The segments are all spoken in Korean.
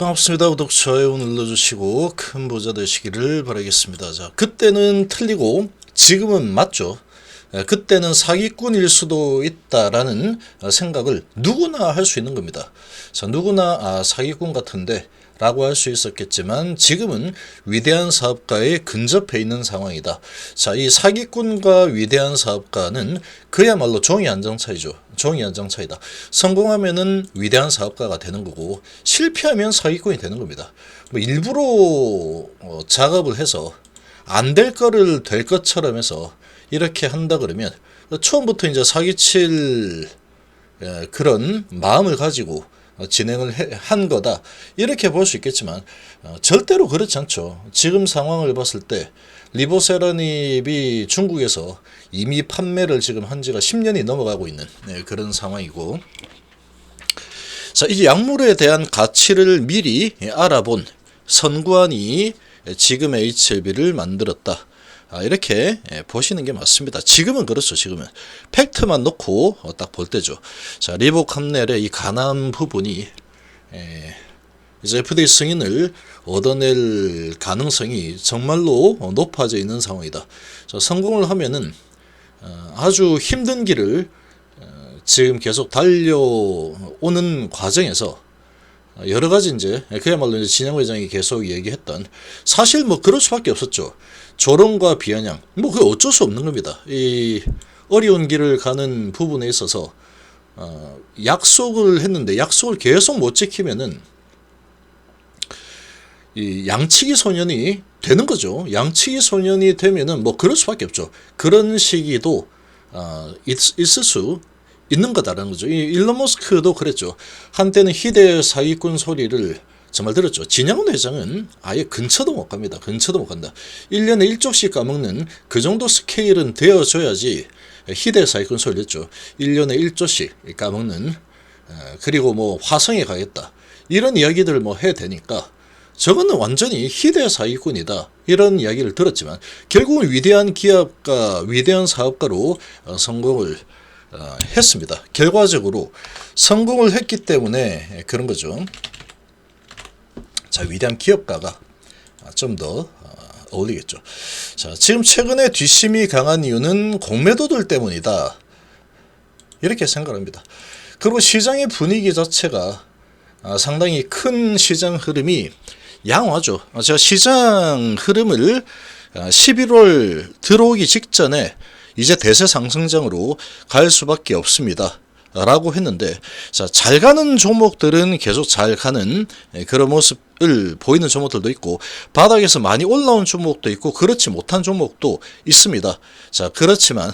반갑습니다. 구독, 좋아요 눌러주시고 큰 부자 되시기를 바라겠습니다. 자, 그때는 틀리고 지금은 맞죠. 그때는 사기꾼일 수도 있다라는 생각을 누구나 할 수 있는 겁니다. 자, 누구나 사기꾼 같은데 라고 할 수 있었겠지만 지금은 위대한 사업가에 근접해 있는 상황이다. 자, 이 사기꾼과 위대한 사업가는 그야말로 종이 한 장 차이죠. 종이 한 장 차이다. 성공하면은 위대한 사업가가 되는 거고 실패하면 사기꾼이 되는 겁니다. 뭐 일부러 작업을 해서 안 될 거를 될 것처럼 해서 이렇게 한다 그러면 처음부터 이제 사기칠 그런 마음을 가지고 진행을 한 거다 이렇게 볼 수 있겠지만 절대로 그렇지 않죠. 지금 상황을 봤을 때 리보세라닙이 중국에서 이미 판매를 지금 한 지가 10년이 넘어가고 있는 그런 상황이고, 자, 이 약물에 대한 가치를 미리 알아본 선구안이 지금 HLB를 만들었다. 이렇게 보시는 게 맞습니다. 지금은 그렇죠. 지금은 팩트만 놓고 딱 볼 때죠. 자, 리보캄넬의 이 가난 부분이 이제 FDA 승인을 얻어낼 가능성이 정말로 높아져 있는 상황이다. 자, 성공을 하면은 아주 힘든 길을 지금 계속 달려오는 과정에서 여러 가지 이제 그야말로 이제 진영 회장이 계속 얘기했던, 사실 뭐 그럴 수밖에 없었죠. 조롱과 비아냥 뭐 그게 어쩔 수 없는 겁니다. 이 어려운 길을 가는 부분에 있어서 약속을 했는데 약속을 계속 못 지키면은 이 양치기 소년이 되는 거죠. 양치기 소년이 되면은 뭐 그럴 수밖에 없죠. 그런 시기도 있을 수 있는 거다라는 거죠. 이 일론 머스크도 그랬죠. 한때는 희대 사기꾼 소리를 정말 들었죠. 진양훈 회장은 아예 근처도 못 갑니다. 근처도 못 간다. 1년에 1조씩 까먹는 그 정도 스케일은 되어줘야지 희대 사기꾼 소리를 했죠. 1년에 1조씩 까먹는, 그리고 뭐 화성에 가겠다 이런 이야기들을 뭐 해야 되니까 저거는 완전히 희대 사기꾼이다 이런 이야기를 들었지만 결국은 위대한 기업가, 위대한 사업가로 성공을 했습니다. 결과적으로 성공을 했기 때문에 그런 거죠. 자, 위대한 기업가가 좀 더 어울리겠죠. 자, 지금 최근에 뒷심이 강한 이유는 공매도들 때문이다 이렇게 생각합니다. 그리고 시장의 분위기 자체가 상당히 큰 시장 흐름이 양호하죠. 제가 시장 흐름을 11월 들어오기 직전에 이제 대세 상승장으로 갈 수밖에 없습니다 라고 했는데, 자, 잘 가는 종목들은 계속 잘 가는 그런 모습을 보이는 종목들도 있고 바닥에서 많이 올라온 종목도 있고 그렇지 못한 종목도 있습니다. 자, 그렇지만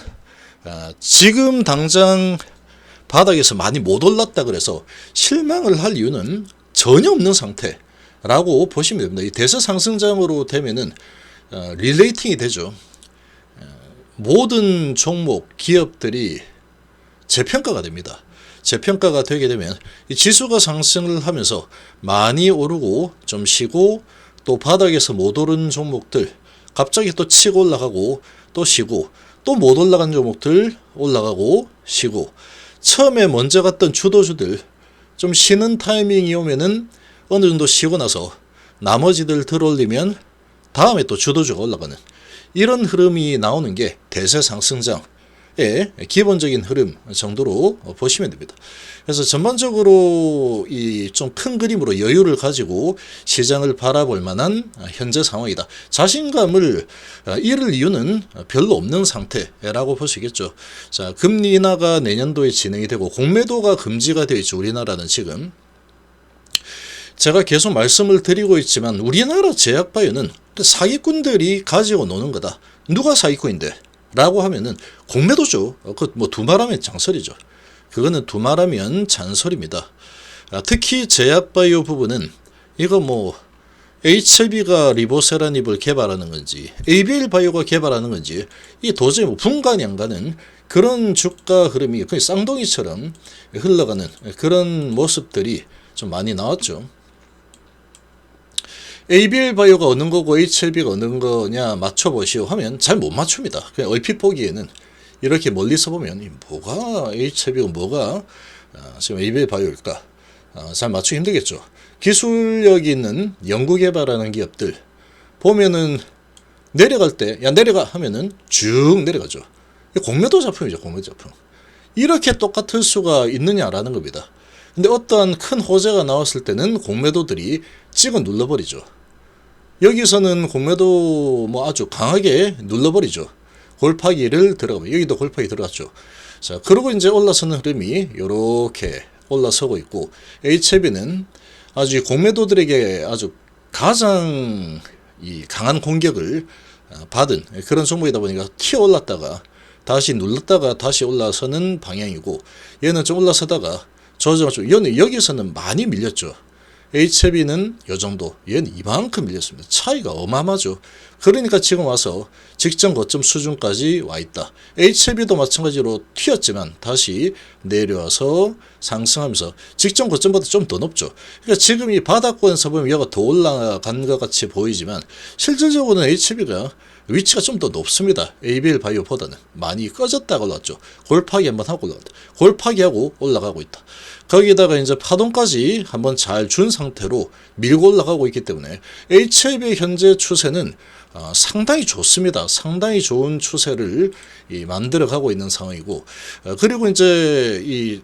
지금 당장 바닥에서 많이 못 올랐다 그래서 실망을 할 이유는 전혀 없는 상태라고 보시면 됩니다. 이 대세 상승장으로 되면은 릴레이팅이 되죠. 모든 종목, 기업들이 재평가가 됩니다. 재평가가 되게 되면 이 지수가 상승을 하면서 많이 오르고 좀 쉬고 또 바닥에서 못 오른 종목들 갑자기 또 치고 올라가고 또 쉬고 또 못 올라간 종목들 올라가고 쉬고, 처음에 먼저 갔던 주도주들 좀 쉬는 타이밍이 오면은 어느 정도 쉬고 나서 나머지들 들어올리면 다음에 또 주도주가 올라가는 이런 흐름이 나오는 게 대세 상승장의 기본적인 흐름 정도로 보시면 됩니다. 그래서 전반적으로 이 좀 큰 그림으로 여유를 가지고 시장을 바라볼 만한 현재 상황이다. 자신감을 잃을 이유는 별로 없는 상태라고 보시겠죠. 자, 금리 인하가 내년도에 진행이 되고 공매도가 금지가 되어 있죠. 우리나라는 지금. 제가 계속 말씀을 드리고 있지만 우리나라 제약바이오는 사기꾼들이 가지고 노는 거다. 누가 사기꾼인데? 라고 하면은 공매도죠. 그 뭐 두말하면 장설이죠. 그거는 두말하면 잔소리입니다. 특히 제약바이오 부분은 이거 뭐 HLB가 리보세라닙을 개발하는 건지 ABL 바이오가 개발하는 건지 이 도저히 뭐 분간이 안 가는 그런 주가 흐름이 거의 쌍둥이처럼 흘러가는 그런 모습들이 좀 많이 나왔죠. ABL 바이오가 어느 거고 HLB가 어느 거냐 맞춰보시오 하면 잘 못 맞춥니다. 그냥 얼핏 보기에는 이렇게 멀리서 보면 뭐가 HLB가 뭐가 지금 ABL 바이오일까 잘 맞추기 힘들겠죠. 기술력이 있는 연구개발하는 기업들 보면은 내려갈 때 야 내려가 하면은 쭉 내려가죠. 공매도 작품이죠. 공매도 작품. 이렇게 똑같을 수가 있느냐라는 겁니다. 근데 어떠한 큰 호재가 나왔을 때는 공매도들이 찍어 눌러버리죠. 여기서는 공매도 뭐 아주 강하게 눌러버리죠. 골파기를 들어가면 여기도 골파기 들어갔죠. 자, 그러고 이제 올라서는 흐름이 이렇게 올라서고 있고 HLB는 아주 공매도들에게 아주 가장 이 강한 공격을 받은 그런 종목이다 보니까 튀어 올랐다가 다시 눌렀다가 다시 올라서는 방향이고 얘는 좀 올라서다가 조정을 좀 얘는 여기서는 많이 밀렸죠. HLB는 이 정도, 얘는 이만큼 밀렸습니다. 차이가 어마어마하죠. 그러니까 지금 와서 직전 고점 수준까지 와 있다. HLB도 마찬가지로 튀었지만 다시 내려와서 상승하면서 직전 고점보다 좀 더 높죠. 그러니까 지금 이 바닥권에서 보면 얘가 더 올라간 것 같이 보이지만 실질적으로는 HLB가 위치가 좀 더 높습니다. ABL 바이오보다는 많이 꺼졌다가 올랐죠. 골파기 한번 하고 올라갔다. 골파기하고 올라가고 있다. 거기다가 이제 파동까지 한번 잘 준 상태로 밀고 올라가고 있기 때문에 HLB의 현재 추세는 상당히 좋습니다. 상당히 좋은 추세를 만들어가고 있는 상황이고 그리고 이제 이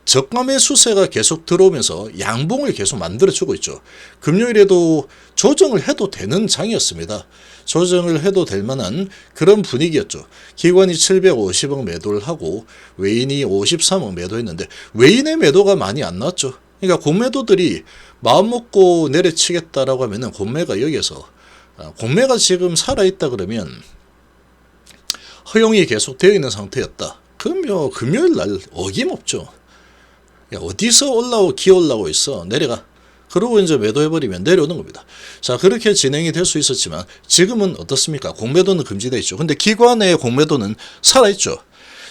저가 매수세가 계속 들어오면서 양봉을 계속 만들어주고 있죠. 금요일에도 조정을 해도 되는 장이었습니다. 조정을 해도 될 만한 그런 분위기였죠. 기관이 750억 매도를 하고 외인이 53억 매도했는데 외인의 매도가 많이 안 나왔죠. 그러니까 공매도들이 마음 먹고 내려치겠다라고 하면은 공매가 여기에서 공매가 지금 살아있다 그러면 허용이 계속 되어 있는 상태였다. 그러면 금요일 날 어김없죠. 야, 어디서 기어 올라오고 있어. 내려가. 그러고 이제 매도해버리면 내려오는 겁니다. 자, 그렇게 진행이 될 수 있었지만 지금은 어떻습니까? 공매도는 금지되어 있죠. 근데 기관의 공매도는 살아있죠.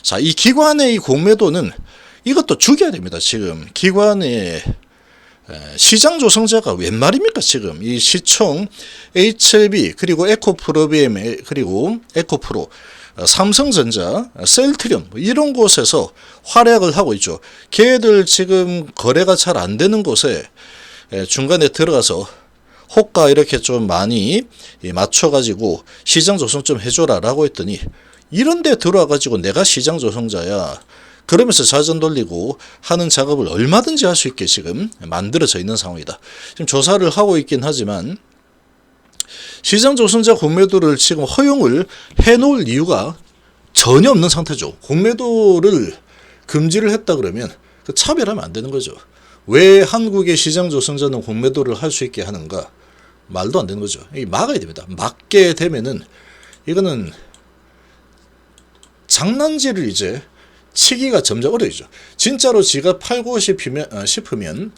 자, 이 기관의 이 공매도는 이것도 죽여야 됩니다. 지금 기관의 시장 조성자가 웬 말입니까? 지금 이 시총 HLB 그리고 에코프로비엠 그리고 에코프로 삼성전자, 셀트리온 이런 곳에서 활약을 하고 있죠. 걔들 지금 거래가 잘 안 되는 곳에 중간에 들어가서 호가 이렇게 좀 많이 맞춰가지고 시장 조성 좀 해줘라 라고 했더니 이런 데 들어와가지고 내가 시장 조성자야 그러면서 자전 돌리고 하는 작업을 얼마든지 할 수 있게 지금 만들어져 있는 상황이다. 지금 조사를 하고 있긴 하지만 시장 조성자 공매도를 지금 허용을 해놓을 이유가 전혀 없는 상태죠. 공매도를 금지를 했다 그러면 그 차별하면 안 되는 거죠. 왜 한국의 시장 조성자는 공매도를 할 수 있게 하는가? 말도 안 되는 거죠. 막아야 됩니다. 막게 되면은 이거는 장난질을 이제 치기가 점점 어려워지죠. 진짜로 지가 팔고 싶으면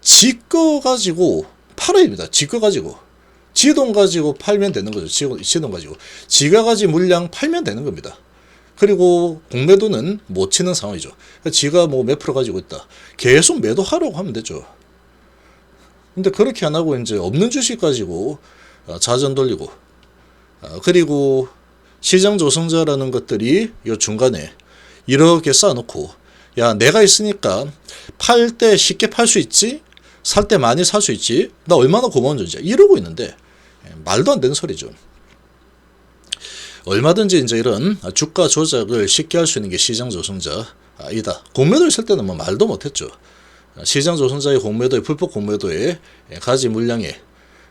지 거 가지고 팔아야 됩니다. 지 거 가지고. 지 돈 가지고 팔면 되는 거죠. 지 돈 가지고. 지가 가진 물량 팔면 되는 겁니다. 그리고 공매도는 못 치는 상황이죠. 지가 뭐 몇 프로 가지고 있다. 계속 매도하라고 하면 되죠. 근데 그렇게 안 하고 이제 없는 주식 가지고 자전 돌리고 그리고 시장 조성자라는 것들이 이 중간에 이렇게 쌓아놓고 야 내가 있으니까 팔 때 쉽게 팔 수 있지 살 때 많이 살 수 있지 나 얼마나 고마운 존재야 이러고 있는데 말도 안 되는 소리죠. 얼마든지 이제 이런 주가 조작을 쉽게 할 수 있는 게 시장 조성자이다. 공매도 있을 때는 뭐 말도 못했죠. 시장 조성자의 공매도에 불법 공매도에 가지 물량에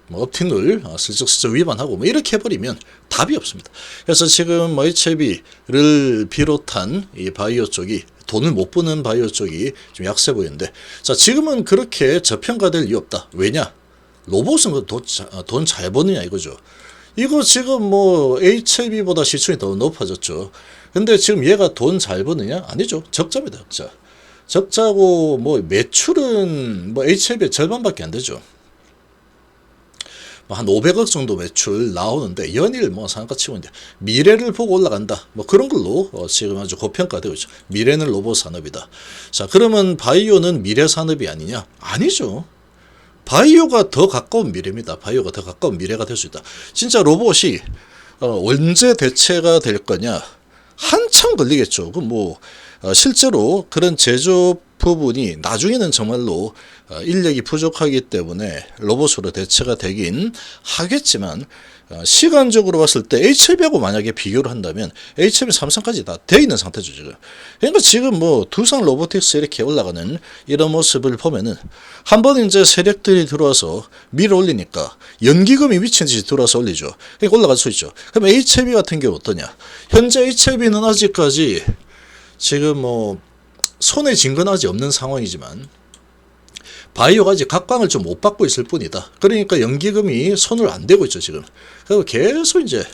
뭐 업팅룰 슬쩍슬쩍 위반하고 뭐 이렇게 해버리면 답이 없습니다. 그래서 지금 HLB를 비롯한 이 바이오 쪽이 돈을 못 버는 바이오 쪽이 좀 약세 보이는데 자 지금은 그렇게 저평가될 이유 없다. 왜냐? 로봇은 돈 잘 버느냐 이거죠. 이거 지금 뭐 HLB보다 시총이 더 높아졌죠. 근데 지금 얘가 돈 잘 버느냐? 아니죠. 적자입니다. 적자. 적자고 뭐 매출은 뭐 HLB의 절반밖에 안 되죠. 한 500억 정도 매출 나오는데 연일 뭐 상한가 치고 있는데 미래를 보고 올라간다. 뭐 그런 걸로 지금 아주 고평가되고 있죠. 미래는 로봇 산업이다. 자, 그러면 바이오는 미래 산업이 아니냐? 아니죠. 바이오가 더 가까운 미래입니다. 바이오가 더 가까운 미래가 될 수 있다. 진짜 로봇이 언제 대체가 될 거냐? 한참 걸리겠죠. 그 뭐 실제로 그런 제조업 부분이 나중에는 정말로 인력이 부족하기 때문에 로봇으로 대체가 되긴 하겠지만 시간적으로 봤을 때 HLB하고 만약에 비교를 한다면 HLB 삼성까지 다 돼 있는 상태죠 지금. 그러니까 지금 뭐 두산 로보틱스 이렇게 올라가는 이런 모습을 보면은 한번 이제 세력들이 들어와서 밀어 올리니까 연기금이 미친 듯이 들어와서 올리죠. 그러니까 올라갈 수 있죠. 그럼 HLB 같은 경우 어떠냐? 현재 HLB는 아직까지 지금 뭐 손에 쥔 건 아직 없는 상황이지만 바이오가 아직 각광을 좀 못 받고 있을 뿐이다. 그러니까 연기금이 손을 안 대고 있죠 지금. 그리고 계속 이제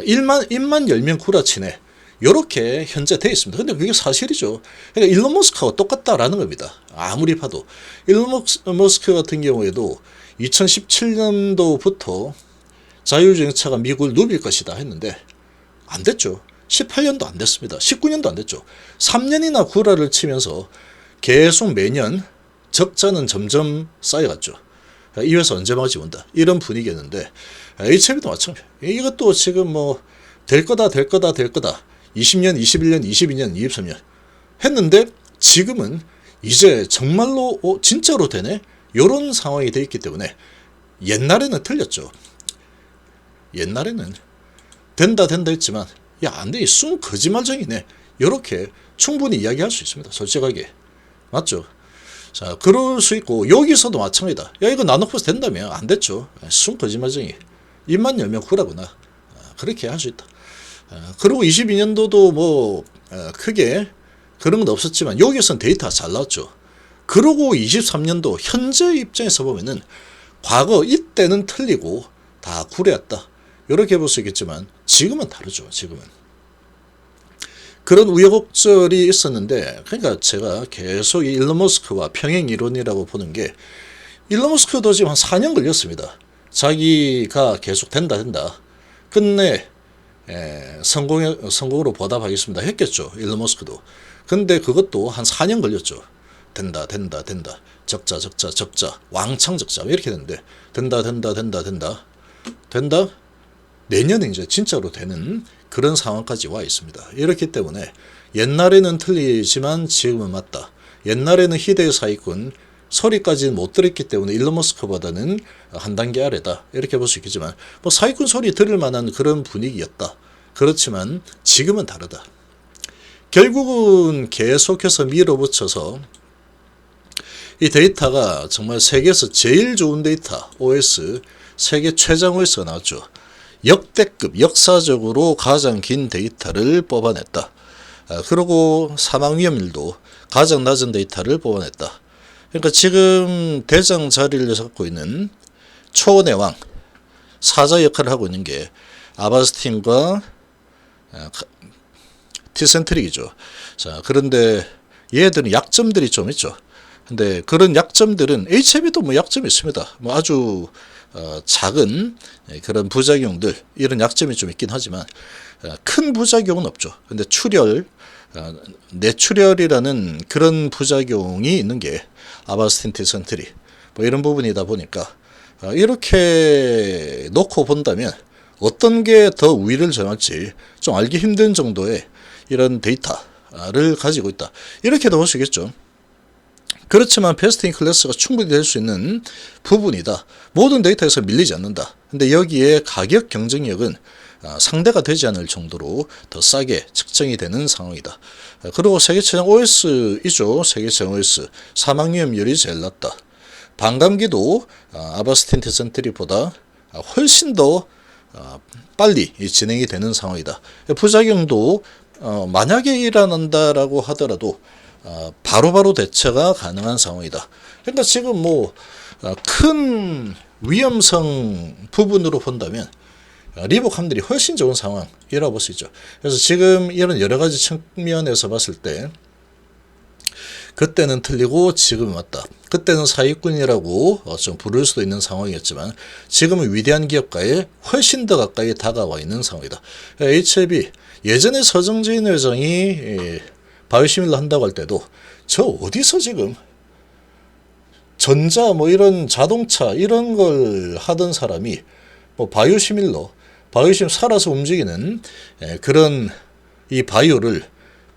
입만 열면 구라치네. 요렇게 현재 돼 있습니다. 근데 그게 사실이죠. 그러니까 일론 머스크하고 똑같다라는 겁니다. 아무리 봐도. 일론 머스크 같은 경우에도 2017년도부터 자율주행차가 미국을 누빌 것이다 했는데 안 됐죠. 18년도 안 됐습니다. 19년도 안 됐죠. 3년이나 구라를 치면서 계속 매년 적자는 점점 쌓여갔죠. 이 회사 언제 막지 온다. 이런 분위기였는데 HLB도 마찬가지. 이것도 지금 뭐 될 거다 20년, 21년, 22년, 23년 했는데 지금은 이제 정말로 진짜로 되네? 이런 상황이 돼 있기 때문에 옛날에는 틀렸죠. 옛날에는 된다 했지만 야, 안 돼. 쑥 거짓말쟁이네. 이렇게 충분히 이야기할 수 있습니다. 솔직하게. 맞죠? 자, 그럴 수 있고 여기서도 마찬가지다. 야, 이거 나노포스 된다며. 안 됐죠. 쑥 거짓말쟁이. 입만 열면 구라구나. 그렇게 할 수 있다. 그리고 22년도도 뭐 크게 그런 건 없었지만 여기서는 데이터가 잘 나왔죠. 그러고 23년도 현재 입장에서 보면은 과거 이때는 틀리고 다 구려였다. 이렇게 볼 수 있겠지만 지금은 다르죠. 지금은 그런 우여곡절이 있었는데, 그러니까 제가 계속 이 일론 머스크와 평행 이론이라고 보는 게, 일론 머스크도 지금 한 4년 걸렸습니다. 자기가 계속 된다 끝내 성공으로 보답하겠습니다 했겠죠. 일론 머스크도. 근데 그것도 한 4년 걸렸죠. 된다 적자 왕창 적자 이렇게 되는데 된다 내년에 이제 진짜로 되는 그런 상황까지 와 있습니다. 이렇기 때문에 옛날에는 틀리지만 지금은 맞다. 옛날에는 희대의 사기꾼 소리까지는 못 들었기 때문에 일론 머스크보다는 한 단계 아래다. 이렇게 볼 수 있겠지만 뭐 사기꾼 소리 들을 만한 그런 분위기였다. 그렇지만 지금은 다르다. 결국은 계속해서 밀어붙여서 이 데이터가 정말 세계에서 제일 좋은 데이터 OS, 세계 최장 OS가 나왔죠. 역대급 역사적으로 가장 긴 데이터를 뽑아냈다. 그리고 사망 위험률도 가장 낮은 데이터를 뽑아냈다. 그러니까 지금 대장 자리를 잡고 있는 초원의 왕, 사자 역할을 하고 있는 게 아바스틴과 티센트릭이죠. 자, 그런데 얘들은 약점들이 좀 있죠. 근데 그런 약점들은 HLB도 뭐 약점이 있습니다. 뭐 아주 작은 그런 부작용들, 이런 약점이 좀 있긴 하지만 큰 부작용은 없죠. 근데 출혈, 뇌출혈이라는 그런 부작용이 있는 게 아바스틴 티센트릭 뭐 이런 부분이다 보니까 이렇게 놓고 본다면 어떤 게 더 우위를 점할지 좀 알기 힘든 정도의 이런 데이터를 가지고 있다. 이렇게도 볼 수 있겠죠. 그렇지만 베스트 인 클래스가 충분히 될 수 있는 부분이다. 모든 데이터에서 밀리지 않는다. 근데 여기에 가격 경쟁력은 상대가 되지 않을 정도로 더 싸게 측정이 되는 상황이다. 그리고 세계 최장 OS이죠. 세계 최장 OS. 사망 위험률이 제일 낮다. 반감기도 아바스틴 티센트릭보다 훨씬 더 빨리 진행이 되는 상황이다. 부작용도 만약에 일어난다라고 하더라도 바로바로 대처가 가능한 상황이다. 그러니까 지금 뭐 큰 위험성 부분으로 본다면 리보캄들이 훨씬 좋은 상황이라고 볼 수 있죠. 그래서 지금 이런 여러 가지 측면에서 봤을 때 그때는 틀리고 지금은 맞다. 그때는 사기꾼이라고 좀 부를 수도 있는 상황이었지만 지금은 위대한 기업가에 훨씬 더 가까이 다가와 있는 상황이다. HLB 예전에 서정진 회장이 바이오시밀러 한다고 할 때도 저 어디서 지금 전자 뭐 이런 자동차 이런 걸 하던 사람이 뭐 바이오시밀러 살아서 움직이는 그런 이 바이오를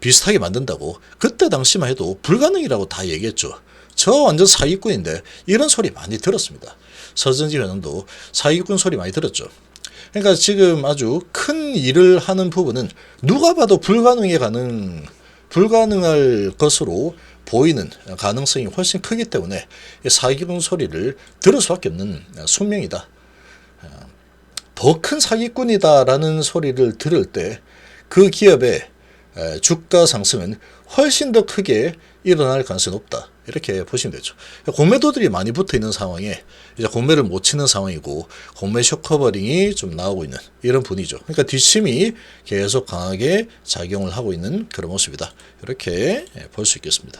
비슷하게 만든다고 그때 당시만 해도 불가능이라고 다 얘기했죠. 저 완전 사기꾼인데 이런 소리 많이 들었습니다. 서전지 회장도 사기꾼 소리 많이 들었죠. 그러니까 지금 아주 큰 일을 하는 부분은 누가 봐도 불가능할 것으로 보이는 가능성이 훨씬 크기 때문에 사기꾼 소리를 들을 수밖에 없는 숙명이다. 더 큰 사기꾼이다라는 소리를 들을 때 그 기업의 주가 상승은 훨씬 더 크게 일어날 가능성이 높다. 이렇게 보시면 되죠. 공매도들이 많이 붙어 있는 상황에 이제 공매를 못 치는 상황이고 공매 숏커버링이 좀 나오고 있는 이런 분위기죠. 그러니까 뒷심이 계속 강하게 작용을 하고 있는 그런 모습이다. 이렇게 볼 수 있겠습니다.